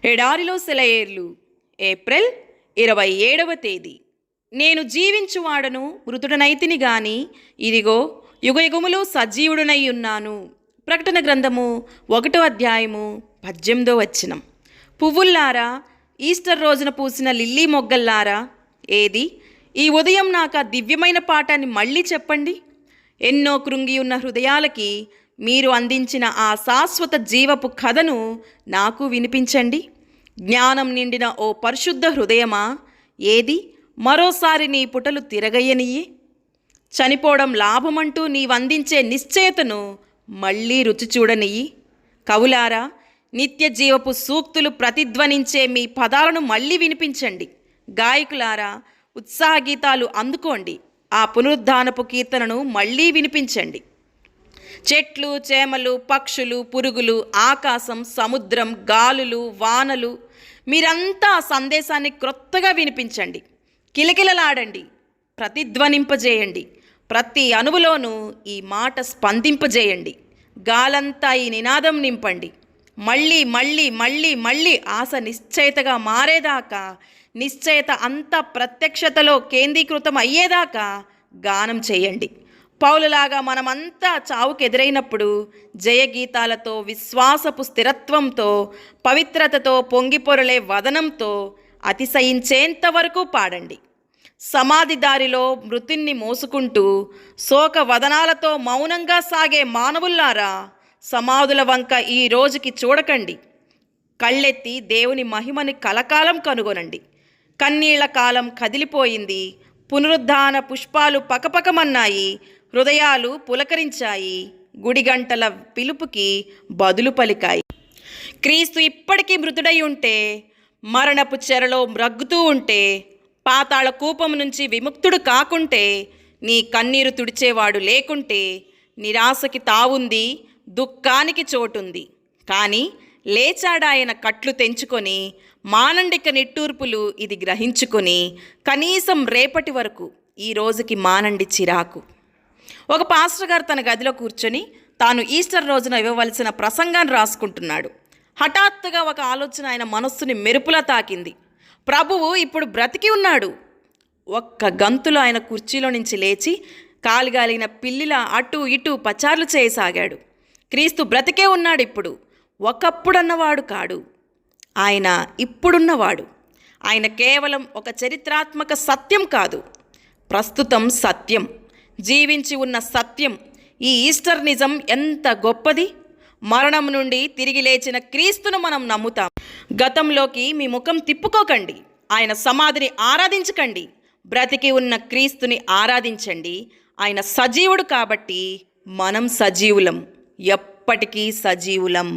ఎడారిలో సెలయేర్లు ఏప్రిల్ 27వ తేదీ. నేను జీవించువాడను మృతుడనైతిని గాని ఇదిగో యుగయుగములు సజీవుడనై ఉన్నాను. ప్రకటన గ్రంథము 1వ అధ్యాయము 18వ వచనం. పువ్వుల్లారా, ఈస్టర్ రోజున పూసిన లిల్లీ మొగ్గల్లారా, ఏది ఈ ఉదయం నాకు ఆ దివ్యమైన పాఠాన్ని మళ్ళీ చెప్పండి. ఎన్నో కృంగి ఉన్న హృదయాలకి మీరు అందించిన ఆ శాశ్వత జీవపు కథను నాకు వినిపించండి. జ్ఞానం నిండిన ఓ పరిశుద్ధ హృదయమా, ఏది మరోసారి నీ పుటలు తిరగయ్యనియ్యి. చనిపోవడం లాభమంటూ నీవందించే నిశ్చయతను మళ్ళీ రుచి చూడనియ్యి. కవులారా, నిత్య జీవపు సూక్తులు ప్రతిధ్వనించే మీ పదాలను మళ్ళీ వినిపించండి. గాయకులారా, ఉత్సాహ గీతాలు అందుకోండి. ఆ పునరుద్ధానపు కీర్తనను మళ్ళీ వినిపించండి. చెట్లు, చేమలు, పక్షులు, పురుగులు, ఆకాశం, సముద్రం, గాలులు, వానలు, మీరంతా ఆ సందేశాన్ని క్రొత్తగా వినిపించండి. కిలకిలలాడండి, ప్రతిధ్వనింపజేయండి. ప్రతి అణువులోనూ ఈ మాట స్పందింపజేయండి. గాలంతా ఈ నినాదం నింపండి. మళ్ళీ మళ్ళీ మళ్ళీ మళ్ళీ ఆశ నిశ్చయితగా మారేదాకా, నిశ్చయత అంతా ప్రత్యక్షతలో కేంద్రీకృతం అయ్యేదాకా గానం చేయండి. పౌలులాగా మనమంతా చావుకెదురైనప్పుడు జయగీతాలతో, విశ్వాసపు స్థిరత్వంతో, పవిత్రతతో, పొంగిపొరలే వదనంతో అతిశయించేంతవరకు పాడండి. సమాధి దారిలో మృతుణ్ణి మోసుకుంటూ శోక వదనాలతో మౌనంగా సాగే మానవుల్లారా, సమాధుల వంక ఈ రోజుకి చూడకండి. కళ్ళెత్తి దేవుని మహిమని కలకాలం కనుగొనండి. కన్నీళ్ల కాలం కదిలిపోయింది. పునరుద్ధాన పుష్పాలు పకపకమన్నాయి. హృదయాలు పులకరించాయి. గుడిగంటల పిలుపుకి బదులు పలికాయి. క్రీస్తు ఇప్పటికీ మృతుడై ఉంటే, మరణపు చెరలో మ్రగ్గుతూ ఉంటే, పాతాళ కూపం నుంచి విముక్తుడు కాకుంటే, నీ కన్నీరు తుడిచేవాడు లేకుంటే, నిరాశకి తావుంది, దుఃఖానికి చోటుంది. కానీ లేచాడాయన కట్లు తెంచుకొని, మానండిక నిట్టూర్పులు ఇది గ్రహించుకొని, కనీసం రేపటి వరకు ఈ రోజుకి మానండి చిరాకు. ఒక పాస్టర్ గారు తన గదిలో కూర్చొని తాను ఈస్టర్ రోజున ఇవ్వవలసిన ప్రసంగాన్ని రాసుకుంటున్నాడు. హఠాత్తుగా ఒక ఆలోచన ఆయన మనస్సుని మెరుపులా తాకింది. ప్రభువు ఇప్పుడు బ్రతికి ఉన్నాడు. ఒక్క గంతులో ఆయన కుర్చీలో నుంచి లేచి కాలిగాలిన పిల్లిలా అటు ఇటు పచార్లు చేయసాగాడు. క్రీస్తు బ్రతికే ఉన్నాడు. ఇప్పుడు ఒకప్పుడన్నవాడు కాడు, ఆయన ఇప్పుడున్నవాడు. ఆయన కేవలం ఒక చరిత్రాత్మక సత్యం కాదు, ప్రస్తుతం సత్యం, జీవించి ఉన్న సత్యం. ఈ ఈస్టర్ నిజం ఎంత గొప్పది! మరణం నుండి తిరిగి లేచిన క్రీస్తును మనం నమ్ముతాం. గతంలోకి మీ ముఖం తిప్పుకోకండి. ఆయన సమాధిని ఆరాధించకండి. బ్రతికి ఉన్న క్రీస్తుని ఆరాధించండి. ఆయన సజీవుడు కాబట్టి మనం సజీవులం, ఎప్పటికీ సజీవులం.